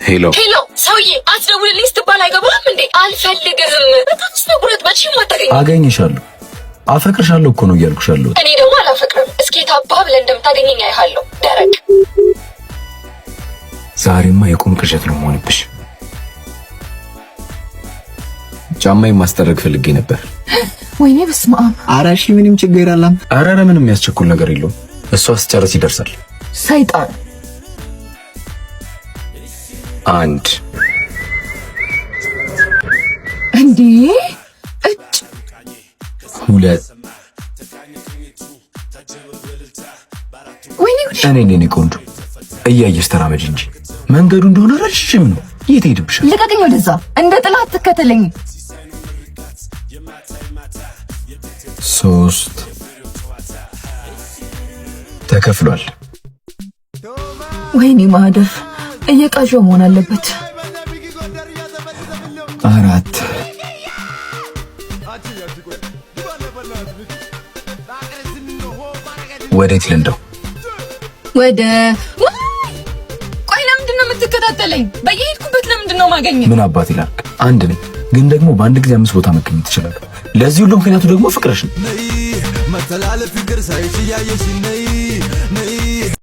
ሄሎ ሄሎ፣ ሰውዬ አትደውልልኝ ስትባል አይገባም እንዴ? አልፈልግህም። በጣም ስተጉረት መቼም አታገኝም። አገኝሻለሁ፣ አፈቅርሻለሁ እኮ ነው እያልኩሻለሁ። እኔ ደግሞ አላፈቅርም። እስኪ ታባ ብለህ እንደምታገኘኝ አይሃለሁ። ደረቅ ዛሬማ የቁም ቅዠት ነው መሆንብሽ። ጫማዬን ማስጠረግ ፈልጌ ነበር። ወይኔ በስመ አብ። ኧረ እሺ ምንም ችግር የለም። ኧረ ምንም የሚያስቸኩል ነገር የለውም። እሷ ስጨርስ ይደርሳል። ሰይጣን አንድ እንዴ እጭ ሁለት ወይኔ እኔ ቆንጆ እያየሽ ተራመጂ እንጂ መንገዱ እንደሆነ ረጅም ነው። የት ሄድብሻል? ልቀቀኝ ወደዛ። እንደ ጥላት ትከተለኝ። ሶስት ተከፍሏል። ወይኔ ማህደር እየቃዠው መሆን አለበት። አራት ወዴት ልንደው? ወደ ቆይ፣ ለምንድን ነው የምትከታተለኝ? በየሄድኩበት ለምንድን ነው ማገኘት? ምን አባት ይላል። አንድ ነኝ ግን ደግሞ በአንድ ጊዜ 5 ቦታ መገኘት ይችላል። ለዚህ ሁሉ ምክንያቱ ደግሞ ፍቅርሽ ነው።